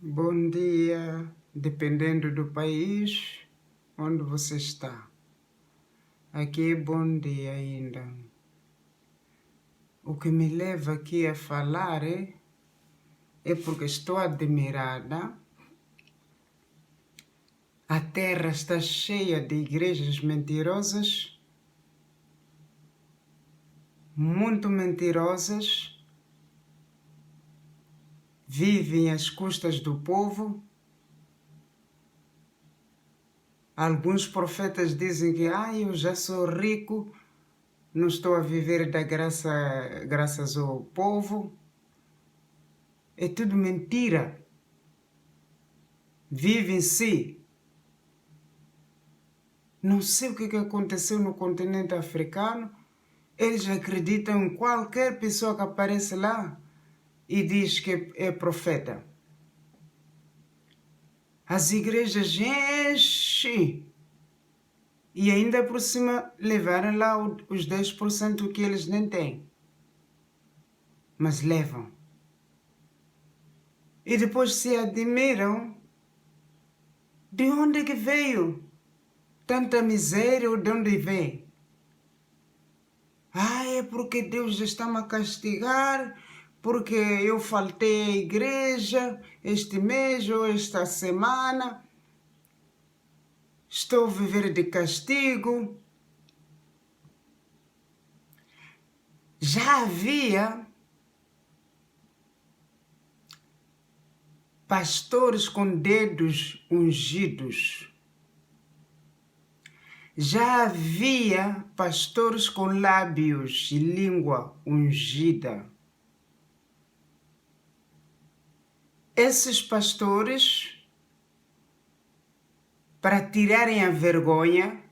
Bom dia, dependendo do país onde você está. Aqui é bom dia ainda. O que me leva aqui a falar é porque estou admirada. A terra está cheia de igrejas mentirosas, muito mentirosas, vivem às custas do povo. Alguns profetas dizem que eu já sou rico, não estou a viver da graças ao povo. É tudo mentira. Vive em si. Não sei o que aconteceu no continente africano. Eles acreditam em qualquer pessoa que aparece lá e diz que é profeta. As igrejas enchem. E ainda por cima levaram lá os 10% que eles nem têm. Mas levam. E depois se admiram. De onde é que veio tanta miséria ou de onde vem? É porque Deus está-me a castigar, porque eu faltei à igreja este mês ou esta semana. Estou a viver de castigo. Já havia pastores com dedos ungidos. Já havia pastores com lábios e língua ungida. Esses pastores, para tirarem a vergonha,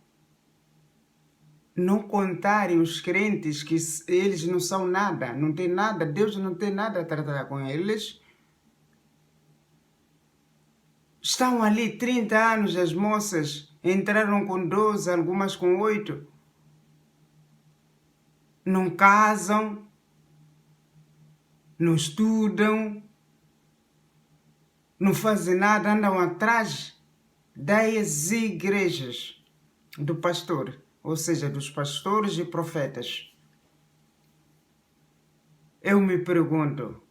não contarem os crentes que eles não são nada, não tem nada, Deus não tem nada a tratar com eles. Estão ali 30 anos, as moças entraram com 12, algumas com 8. Não casam, não estudam, não fazem nada, andam atrás das igrejas do pastor, ou seja, dos pastores e profetas. Eu me pergunto,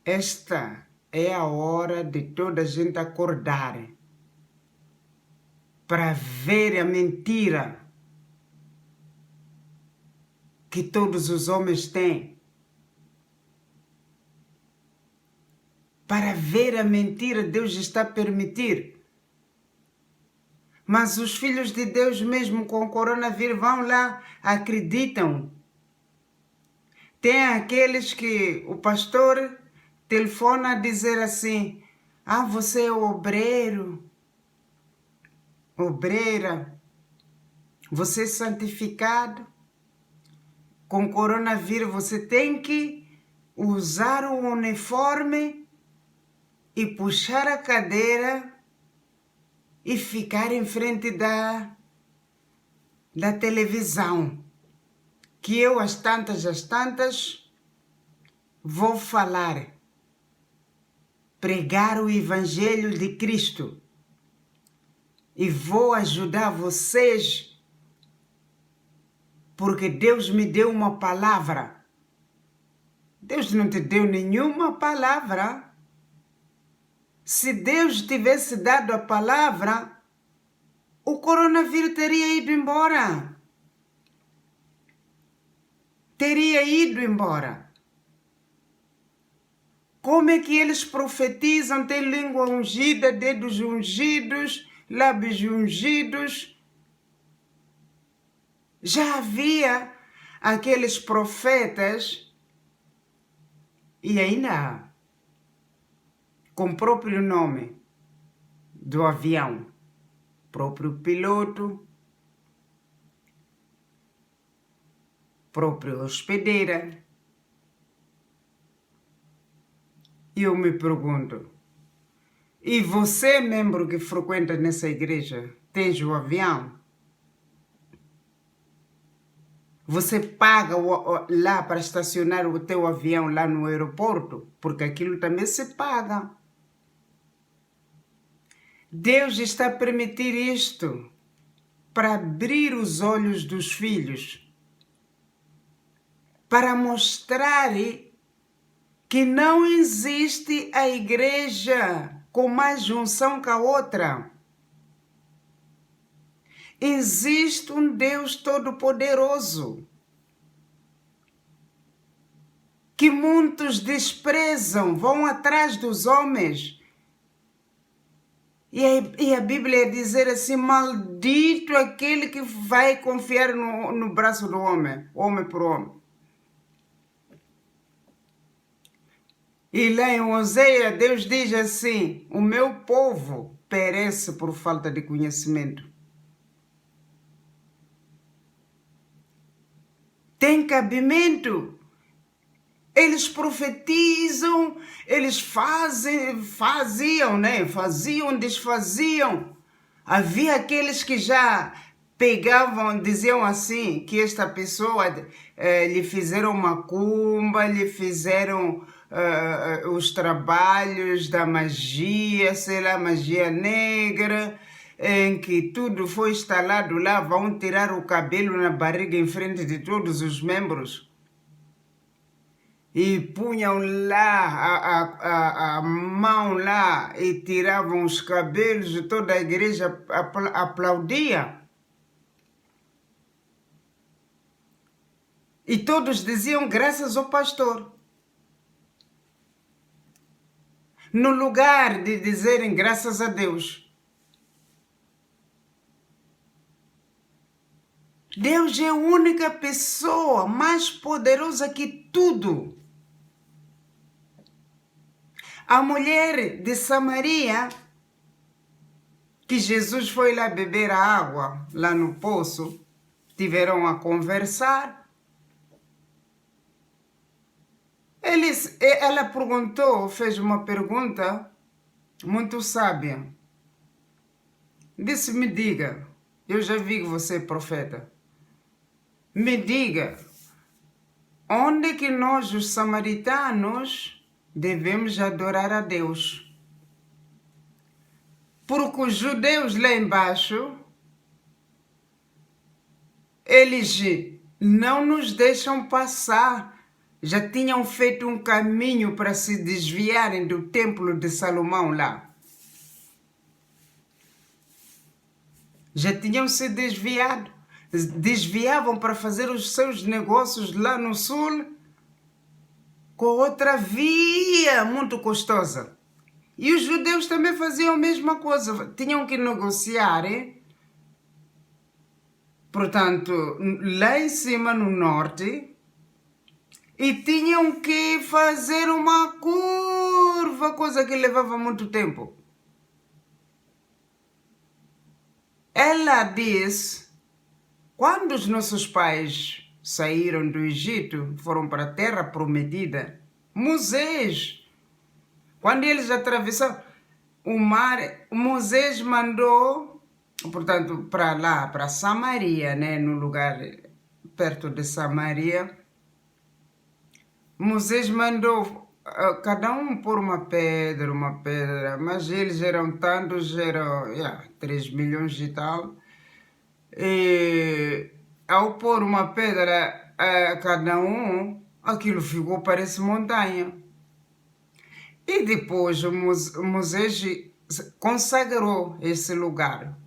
esta é a hora de toda a gente acordar para ver a mentira que todos os homens têm. Para ver a mentira, Deus está a permitir. Mas os filhos de Deus, mesmo com o coronavírus, vão lá, acreditam. Tem aqueles que o pastor telefona a dizer assim, você é obreiro, obreira, você é santificado. Com coronavírus você tem que usar o uniforme e puxar a cadeira e ficar em frente da televisão. Que eu, às tantas, vou falar, pregar o Evangelho de Cristo e vou ajudar vocês, porque Deus me deu uma palavra. Deus não te deu nenhuma palavra. Se Deus tivesse dado a palavra, o coronavírus teria ido embora. Teria ido embora. Como é que eles profetizam? Tem língua ungida, dedos ungidos, lábios ungidos. Já havia aqueles profetas, e ainda há, com o próprio nome do avião, próprio piloto, própria hospedeira. E eu me pergunto, e você, membro que frequenta nessa igreja, tens o avião? Você paga lá para estacionar o teu avião lá no aeroporto, porque aquilo também se paga. Deus está a permitir isto para abrir os olhos dos filhos, para mostrar que não existe a igreja com mais junção que a outra. Existe um Deus Todo-Poderoso que muitos desprezam, vão atrás dos homens. E a Bíblia dizer assim, maldito aquele que vai confiar no braço do homem por homem. E lá em Oséias, Deus diz assim, o meu povo perece por falta de conhecimento. Tem cabimento. Eles profetizam, eles faziam, desfaziam. Havia aqueles que já pegavam, diziam assim, que esta pessoa lhe fizeram macumba, lhe fizeram os trabalhos da magia, sei lá, magia negra, em que tudo foi instalado lá, vão tirar o cabelo na barriga em frente de todos os membros. E punham lá a mão lá e tiravam os cabelos e toda a igreja aplaudia. E todos diziam graças ao pastor. No lugar de dizerem graças a Deus. Deus é a única pessoa mais poderosa que tudo. A mulher de Samaria, que Jesus foi lá beber a água, lá no poço, tiveram a conversar. Ela perguntou, fez uma pergunta muito sábia. Disse, me diga, eu já vi que você é profeta. Me diga, onde que nós, os samaritanos, devemos adorar a Deus? Porque os judeus lá embaixo, eles não nos deixam passar. Já tinham feito um caminho para se desviarem do templo de Salomão lá. Já tinham se desviado. Desviavam para fazer os seus negócios lá no sul com outra via muito custosa. E os judeus também faziam a mesma coisa. Tinham que negociar, portanto, lá em cima no norte, e tinham que fazer uma curva, coisa que levava muito tempo. Ela diz, quando os nossos pais saíram do Egito, foram para a terra prometida, Moisés, quando eles atravessaram o mar, Moisés mandou, portanto, para lá, para Samaria, né, no lugar perto de Samaria, Moisés mandou cada um pôr uma pedra, mas eles eram tantos, eram 3 milhões e tal. E ao pôr uma pedra a cada um, aquilo ficou, parece montanha. E depois Moisés consagrou esse lugar.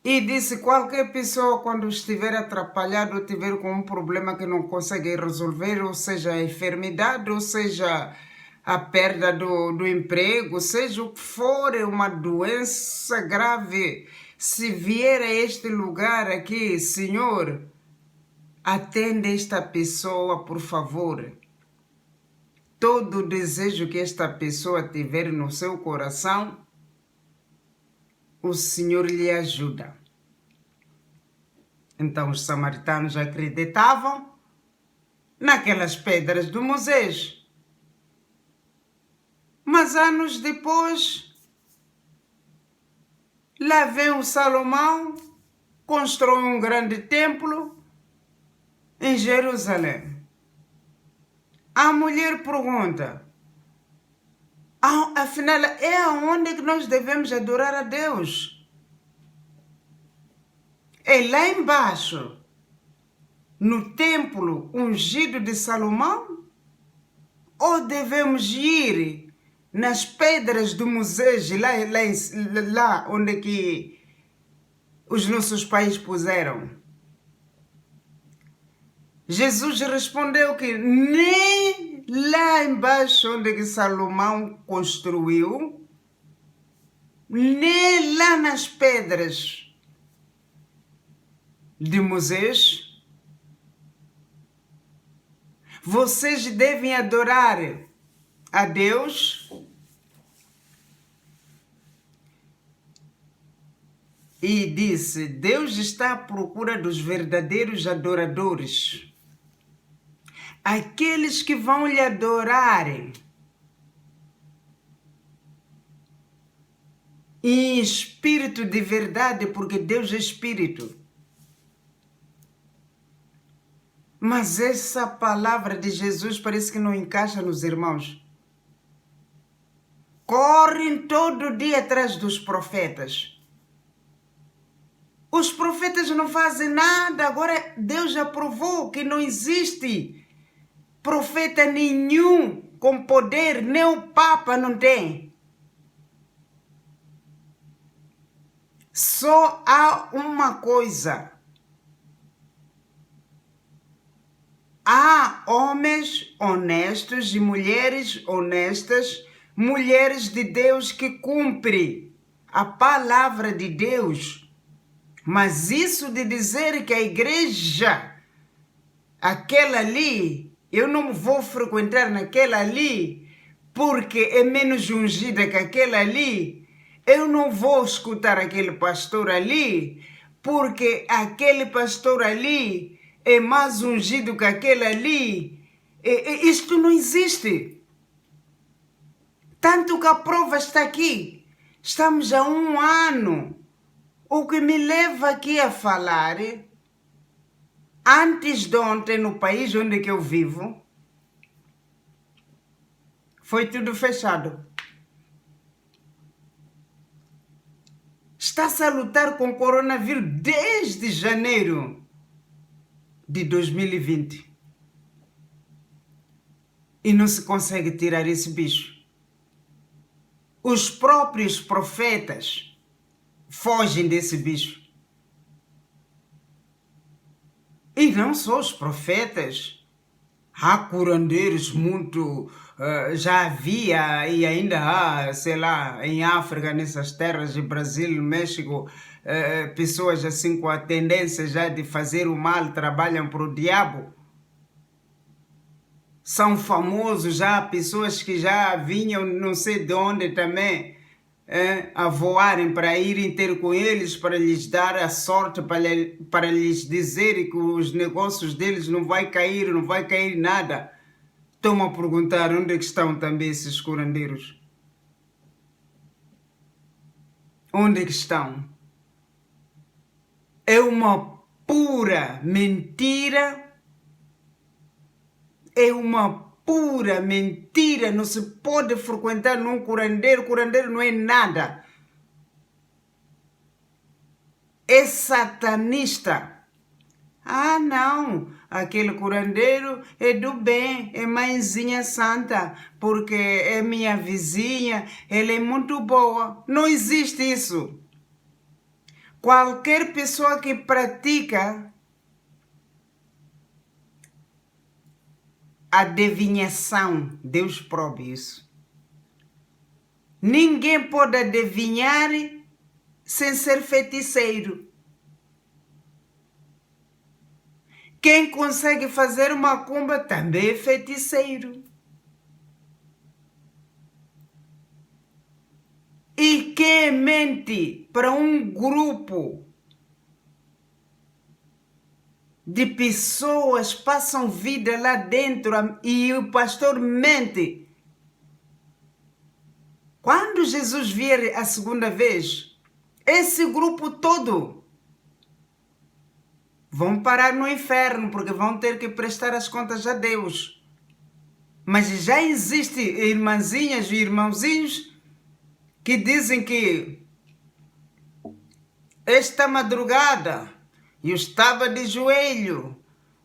E disse, qualquer pessoa quando estiver atrapalhado, ou tiver com um problema que não consegue resolver, ou seja, a enfermidade, ou seja, a perda do emprego, seja o que for, uma doença grave, se vier a este lugar aqui, Senhor, atende esta pessoa, por favor. Todo o desejo que esta pessoa tiver no seu coração, o Senhor lhe ajuda. Então os samaritanos acreditavam naquelas pedras do Moisés. Mas anos depois, lá vem o Salomão, constrói um grande templo, em Jerusalém. A mulher pergunta, afinal, é aonde que nós devemos adorar a Deus? É lá embaixo, no templo ungido de Salomão? Ou devemos ir nas pedras do Moisés, lá onde que os nossos pais puseram? Jesus respondeu que nem lá embaixo onde que Salomão construiu, nem lá nas pedras de Moisés, vocês devem adorar a Deus. E disse, Deus está à procura dos verdadeiros adoradores. Aqueles que vão lhe adorar em espírito de verdade, porque Deus é espírito. Mas essa palavra de Jesus parece que não encaixa nos irmãos. Correm todo dia atrás dos profetas. Os profetas não fazem nada. Agora Deus já provou que não existe profeta nenhum com poder, nem o Papa não tem. Só há uma coisa. Há homens honestos e mulheres honestas, mulheres de Deus que cumprem a palavra de Deus. Mas isso de dizer que a igreja, aquela ali, eu não vou frequentar naquela ali, porque é menos ungida que aquela ali, eu não vou escutar aquele pastor ali, porque aquele pastor ali é mais ungido que aquele ali. Isto não existe. Tanto que a prova está aqui. Estamos há 1 ano. O que me leva aqui a falar, antes de ontem, no país onde eu vivo, foi tudo fechado. Está-se a lutar com o coronavírus desde janeiro de 2020. E não se consegue tirar esse bicho. Os próprios profetas fogem desse bicho. E não só os profetas. Há curandeiros muito... já havia e ainda há, sei lá, em África, nessas terras de Brasil, México, pessoas assim com a tendência já de fazer o mal, trabalham para o diabo. São famosos já, pessoas que já vinham não sei de onde também, a voarem para irem ter com eles, para lhes dar a sorte, para lhes dizer que os negócios deles não vai cair nada. Estão a perguntar onde é que estão também esses curandeiros. Onde é que estão? É uma pura mentira. É uma pura mentira. Não se pode frequentar num curandeiro. Curandeiro não é nada. É satanista. Ah, não, aquele curandeiro é do bem, é mãezinha santa, porque é minha vizinha, ela é muito boa. Não existe isso. Qualquer pessoa que pratica adivinhação, Deus prove isso. Ninguém pode adivinhar sem ser feiticeiro. Quem consegue fazer uma macumba também é feiticeiro. E quem mente para um grupo de pessoas passam vida lá dentro e o pastor mente. Quando Jesus vier a segunda vez, esse grupo todo vão parar no inferno, porque vão ter que prestar as contas a Deus. Mas já existem irmãzinhas e irmãozinhos que dizem que esta madrugada eu estava de joelho,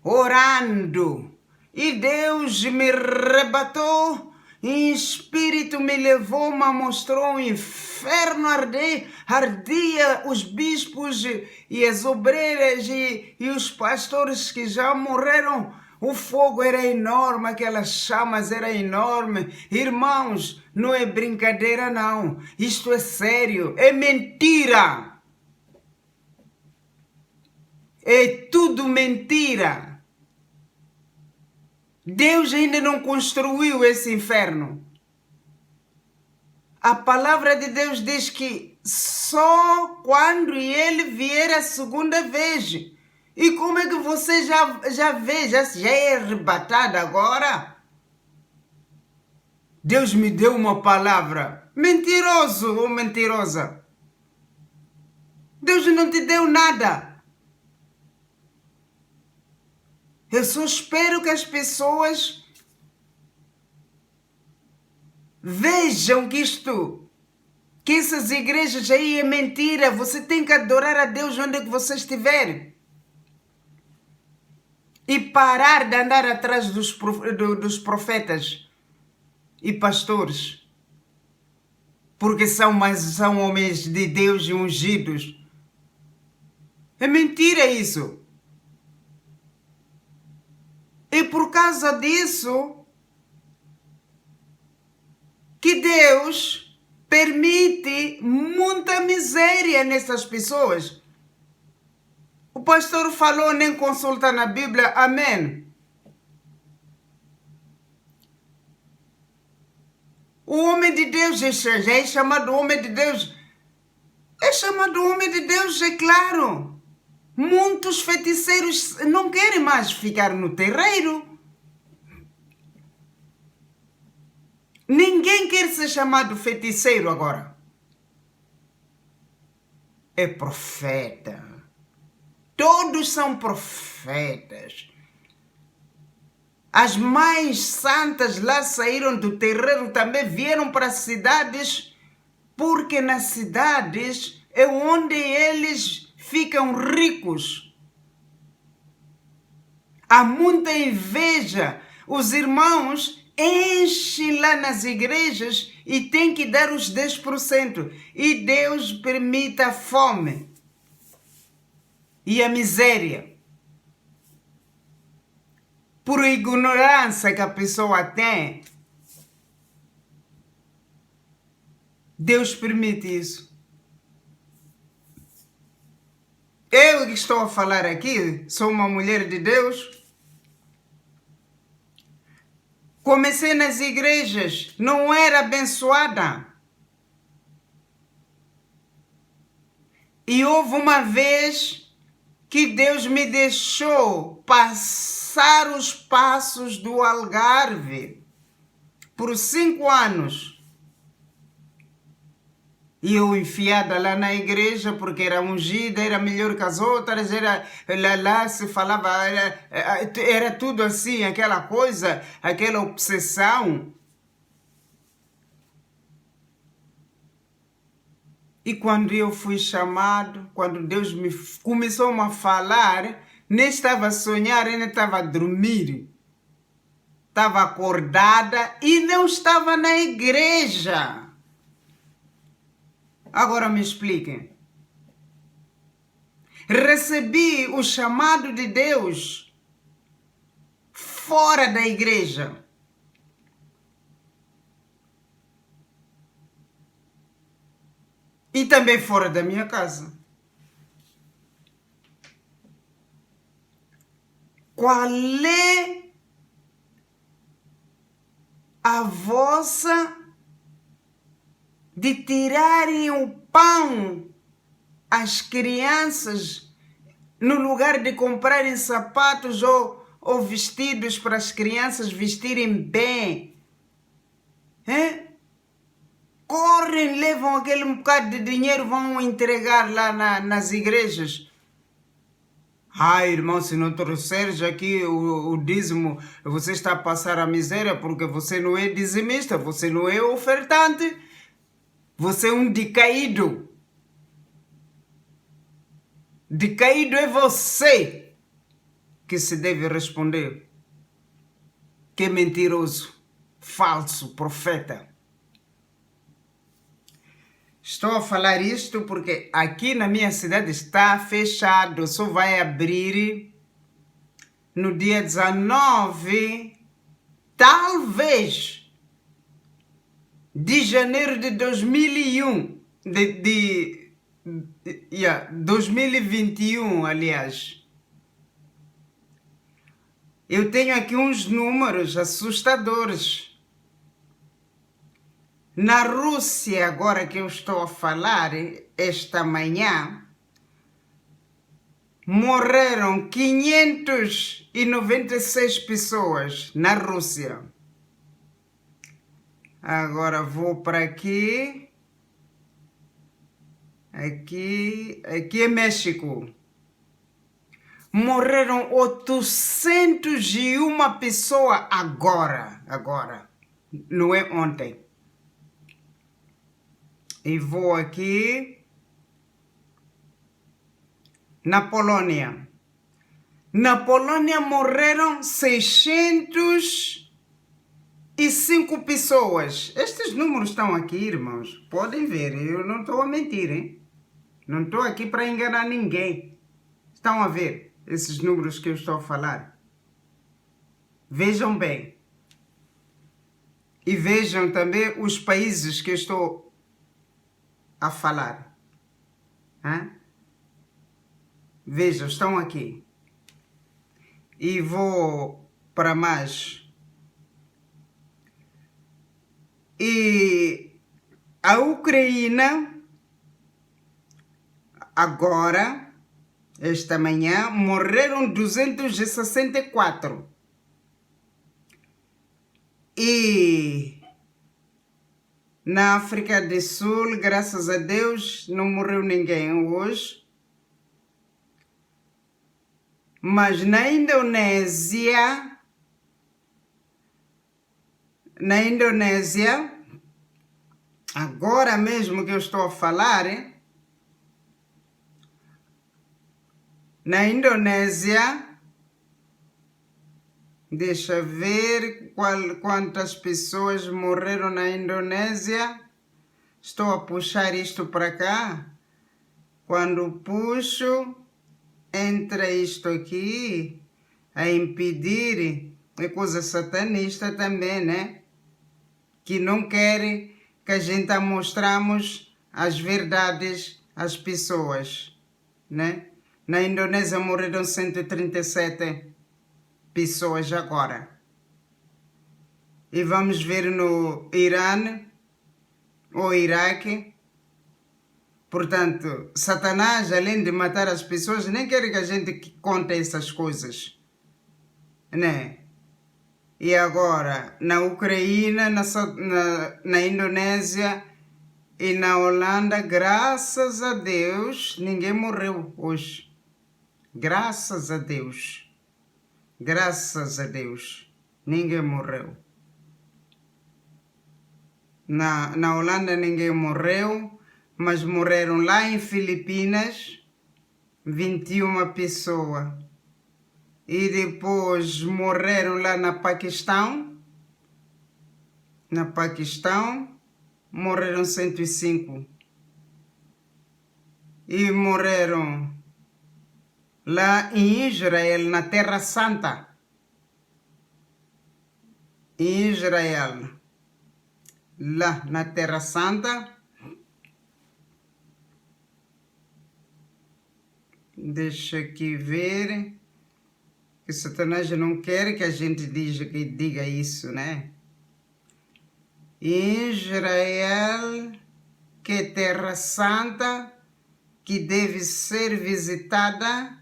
orando, e Deus me arrebatou, em espírito me levou, me mostrou o inferno ardia os bispos e as obreiras e os pastores que já morreram. O fogo era enorme, aquelas chamas eram enormes. Irmãos, não é brincadeira não, isto é sério, é mentira. É tudo mentira. Deus ainda não construiu esse inferno. A palavra de Deus diz que só quando ele vier a segunda vez. E como é que você já vê, já é arrebatado agora? Deus me deu uma palavra. Mentiroso ou mentirosa. Deus não te deu nada. Eu só espero que as pessoas vejam que essas igrejas aí é mentira. Você tem que adorar a Deus onde você estiver. E parar de andar atrás dos profetas e pastores. Porque são homens de Deus e ungidos. É mentira isso. E por causa disso, que Deus permite muita miséria nessas pessoas. O pastor falou, nem consulta na Bíblia, amém. O homem de Deus já é chamado homem de Deus. É chamado homem de Deus, é claro. Muitos feiticeiros não querem mais ficar no terreiro. Ninguém quer ser chamado feiticeiro agora. É profeta. Todos são profetas. As mães santas lá saíram do terreiro, também vieram para as cidades, porque nas cidades é onde eles ficam ricos. Há muita inveja. Os irmãos enchem lá nas igrejas e têm que dar os 10%. E Deus permite a fome e a miséria. Por ignorância que a pessoa tem, Deus permite isso. Eu que estou a falar aqui, sou uma mulher de Deus. Comecei nas igrejas, não era abençoada. E houve uma vez que Deus me deixou passar os passos do Algarve por 5 anos. E eu enfiada lá na igreja, porque era ungida, era melhor que as outras, lá se falava, era tudo assim, aquela coisa, aquela obsessão. E quando eu fui chamado, quando Deus me começou a falar, nem estava a sonhar, nem estava a dormir. Estava acordada e não estava na igreja. Agora me expliquem. Recebi o chamado de Deus fora da igreja. E também fora da minha casa. Qual é a vossa de tirarem o pão às crianças no lugar de comprarem sapatos ou vestidos para as crianças vestirem bem? Correm, levam aquele bocado de dinheiro, vão entregar lá nas igrejas. Irmão, se não trouxeres aqui o dízimo, você está a passar a miséria porque você não é dizimista, você não é ofertante, você é um decaído. Decaído é você que se deve responder. Que mentiroso, falso, profeta. Estou a falar isto porque aqui na minha cidade está fechado, só vai abrir no dia 19, talvez, de janeiro de 2001, 2021, aliás. Eu tenho aqui uns números assustadores. Na Rússia, agora que eu estou a falar, esta manhã, morreram 596 pessoas na Rússia. Agora vou para aqui. Aqui é México. Morreram 801 pessoas agora. Não é ontem. E vou aqui na Polônia. Na Polônia morreram 605 pessoas. Estes números estão aqui, irmãos. Podem ver, eu não estou a mentir, hein? Não estou aqui para enganar ninguém. Estão a ver esses números que eu estou a falar? Vejam bem. E vejam também os países que eu estou a falar. Vejam, estão aqui. E vou para mais. E a Ucrânia, agora, esta manhã, morreram 264. E na África do Sul, graças a Deus, não morreu ninguém hoje. Mas na Indonésia, agora mesmo que eu estou a falar, na Indonésia, deixa ver quantas pessoas morreram na Indonésia. Estou a puxar isto para cá. Quando puxo, entra isto aqui a impedir. É coisa satanista também, né? Que não quer que a gente mostramos as verdades às pessoas, né? Na Indonésia morreram 137 pessoas agora. E vamos ver no Irã ou Iraque. Portanto, Satanás, além de matar as pessoas, nem quer que a gente conte essas coisas, né? E agora, na Ucrânia, na Indonésia e na Holanda, graças a Deus, ninguém morreu hoje. Graças a Deus. Graças a Deus, ninguém morreu. Na Holanda ninguém morreu, mas morreram lá em Filipinas 21 pessoas. E depois morreram lá na Paquistão. Na Paquistão morreram 105. E morreram lá em Israel, na Terra Santa. Em Israel, lá na Terra Santa. Deixa aqui ver. Que Satanás não quer que a gente diga isso, né? Em Israel, que é Terra Santa, que deve ser visitada.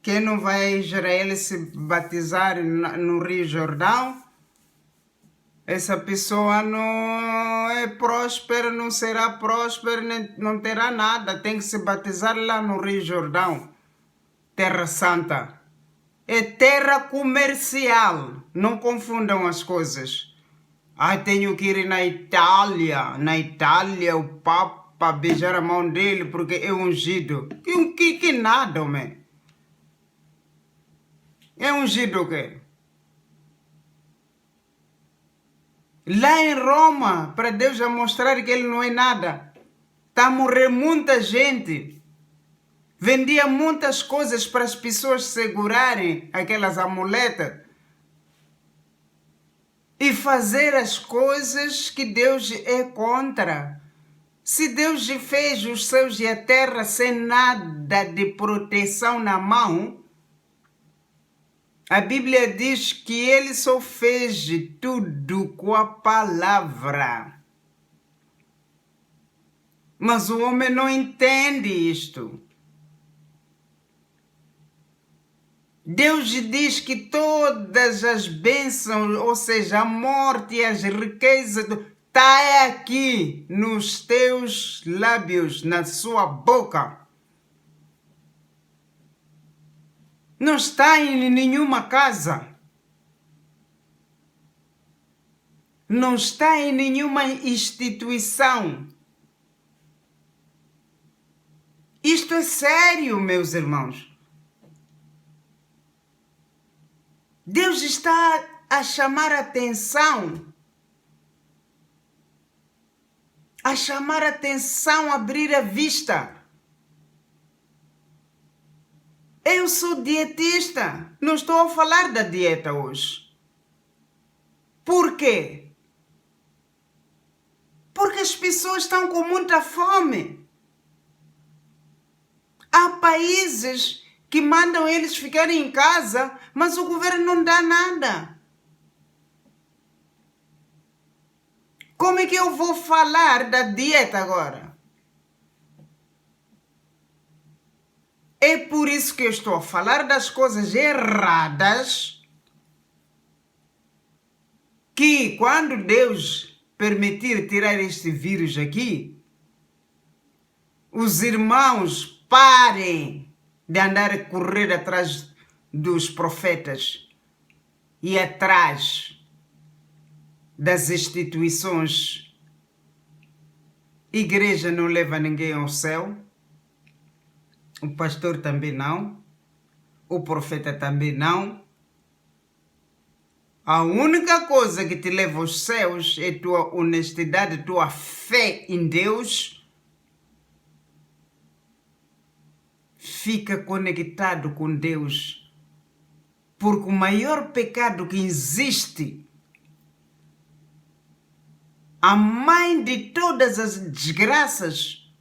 Quem não vai a Israel se batizar no Rio Jordão, essa pessoa não é próspera, não será próspera, não terá nada. Tem que se batizar lá no Rio Jordão, Terra Santa. É terra comercial. Não confundam as coisas. Tenho que ir na Itália. Na Itália, o Papa beijar a mão dele porque é ungido. Que nada, homem. É ungido o quê? Lá em Roma, para Deus já mostrar que ele não é nada. Está a morrer muita gente. Vendia muitas coisas para as pessoas segurarem aquelas amuletas e fazer as coisas que Deus é contra. Se Deus fez os céus e a terra sem nada de proteção na mão, a Bíblia diz que ele só fez tudo com a palavra. Mas o homem não entende isto. Deus diz que todas as bênçãos, ou seja, a morte e as riquezas, está aqui nos teus lábios, na sua boca. Não está em nenhuma casa. Não está em nenhuma instituição. Isto é sério, meus irmãos. Deus está a chamar a atenção. A chamar a atenção, abrir a vista. Eu sou dietista. Não estou a falar da dieta hoje. Por quê? Porque as pessoas estão com muita fome. Há países que mandam eles ficarem em casa, mas o governo não dá nada. Como é que eu vou falar da dieta agora? É por isso que eu estou a falar das coisas erradas, que quando Deus permitir tirar este vírus aqui, os irmãos parem de andar a correr atrás dos profetas e atrás das instituições. Igreja não leva ninguém ao céu, o pastor também não, o profeta também não. A única coisa que te leva aos céus é tua honestidade, tua fé em Deus. Fica conectado com Deus, porque o maior pecado que existe, a mãe de todas as desgraças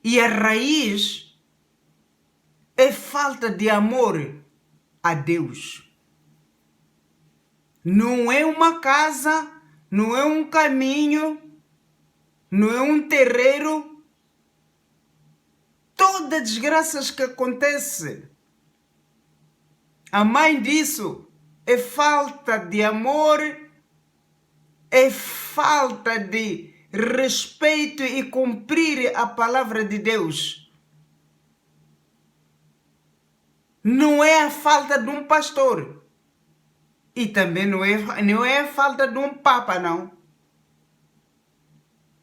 e a raiz, é falta de amor a Deus. Não é uma casa, não é um caminho, não é um terreiro. Todas as desgraças que acontecem, a mãe disso é falta de amor, é falta de respeito e cumprir a palavra de Deus. Não é a falta de um pastor. E também não é a falta de um papa, não.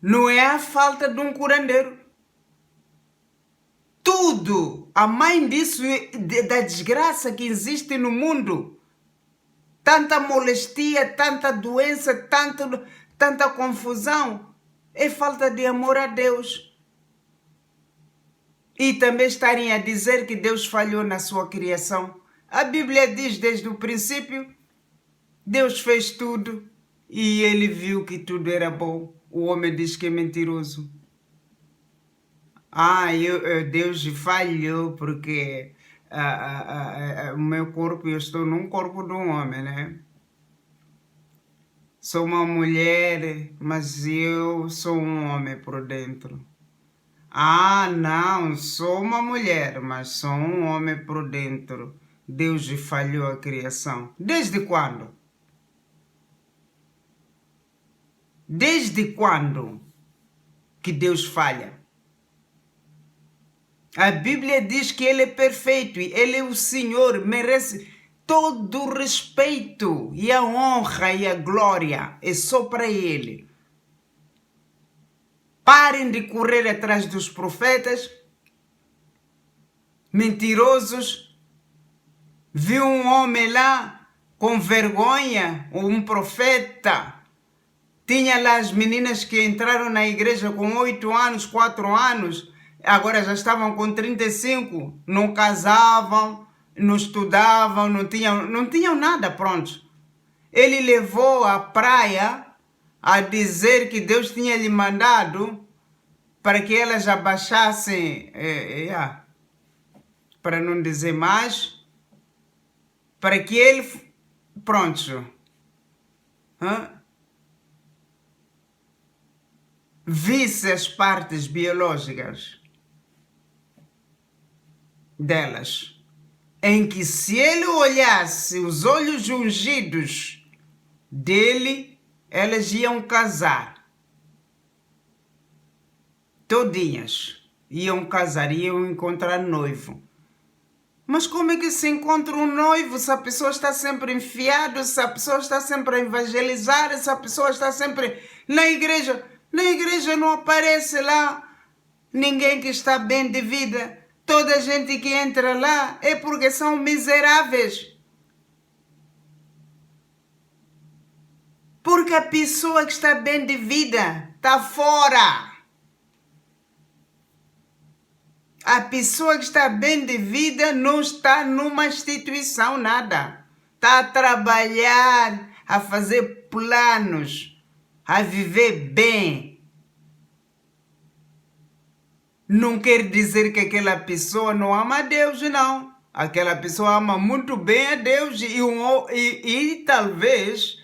Não é a falta de um curandeiro. Tudo, a mãe disso, da desgraça que existe no mundo. Tanta molestia, tanta doença, tanta confusão. É falta de amor a Deus. E também estarem a dizer que Deus falhou na sua criação. A Bíblia diz desde o princípio, Deus fez tudo e ele viu que tudo era bom. O homem diz que é mentiroso. Deus falhou porque o meu corpo, eu estou num corpo de um homem, né? Sou uma mulher, mas eu sou um homem por dentro. Não, sou uma mulher, mas sou um homem por dentro. Deus falhou a criação. Desde quando? Desde quando que Deus falha? A Bíblia diz que Ele é perfeito e Ele é o Senhor, merece todo o respeito e a honra e a glória. É só para Ele. Parem de correr atrás dos profetas mentirosos. Vi um homem lá com vergonha, um profeta. Tinha lá as meninas que entraram na igreja com 8 anos, 4 anos, agora já estavam com 35, não casavam, não estudavam, não tinham nada pronto. Ele levou à praia a dizer que Deus tinha lhe mandado para que elas abaixassem, para não dizer mais, para que ele, pronto, visse as partes biológicas delas, em que se ele olhasse os olhos ungidos dele, elas iam casar. Todinhas iam casar, iam encontrar noivo. Mas como é que se encontra um noivo se a pessoa está sempre enfiada, se a pessoa está sempre a evangelizar, se a pessoa está sempre na igreja? Na igreja não aparece lá ninguém que está bem de vida. Toda a gente que entra lá é porque são miseráveis. Porque a pessoa que está bem de vida está fora. A pessoa que está bem de vida não está numa instituição, nada. Está a trabalhar, a fazer planos, a viver bem. Não quer dizer que aquela pessoa não ama a Deus, não. Aquela pessoa ama muito bem a Deus e talvez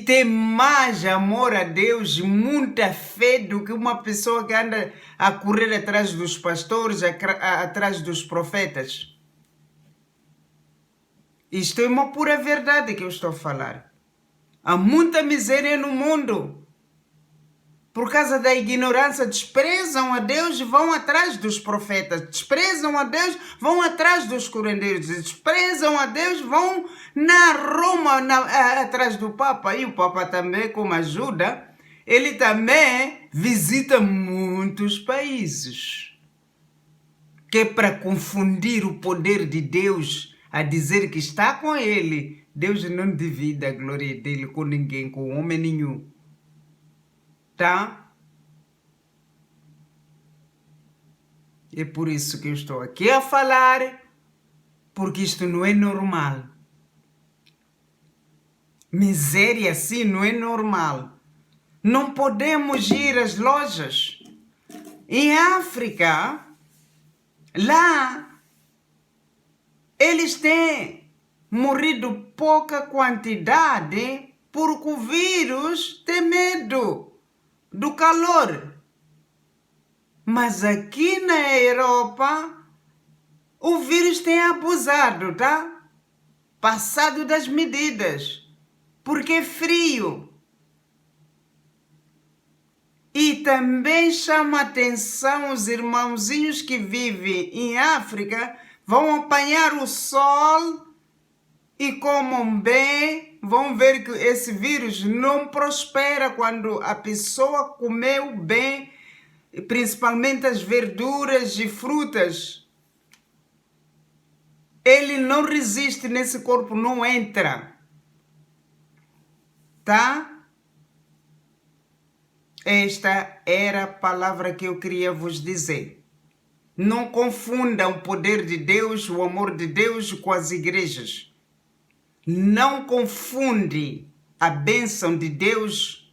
tem mais amor a Deus, muita fé do que uma pessoa que anda a correr atrás dos pastores, atrás dos profetas. Isto é uma pura verdade que eu estou a falar. Há muita miséria no mundo. Por causa da ignorância, desprezam a Deus e vão atrás dos profetas. Desprezam a Deus, vão atrás dos curandeiros. Desprezam a Deus, vão na Roma, atrás do Papa. E o Papa também, como ajuda, ele também visita muitos países. Que é para confundir o poder de Deus, a dizer que está com ele. Deus não divide a glória dele com ninguém, com homem nenhum. Tá? É por isso que eu estou aqui a falar, porque isto não é normal. Miséria assim não é normal. Não podemos ir às lojas. Em África, lá, eles têm morrido pouca quantidade porque o vírus tem medo do calor. Mas aqui na Europa, o vírus tem abusado, tá? Passado das medidas, porque é frio. E também chama atenção os irmãozinhos que vivem em África, vão apanhar o sol e comam bem, vão ver que esse vírus não prospera quando a pessoa comeu bem, principalmente as verduras e frutas. Ele não resiste nesse corpo, não entra. Tá? Esta era a palavra que eu queria vos dizer. Não confundam o poder de Deus, o amor de Deus com as igrejas. Não confunde a bênção de Deus,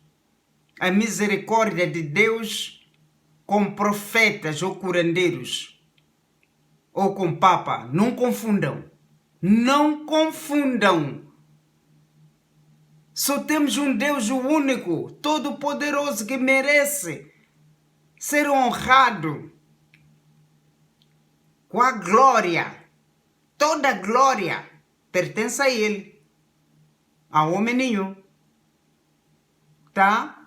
a misericórdia de Deus com profetas ou curandeiros ou com papa. Não confundam. Não confundam. Só temos um Deus único, todo-poderoso, que merece ser honrado com a glória. Toda a glória pertence a Ele, a homem nenhum. Tá?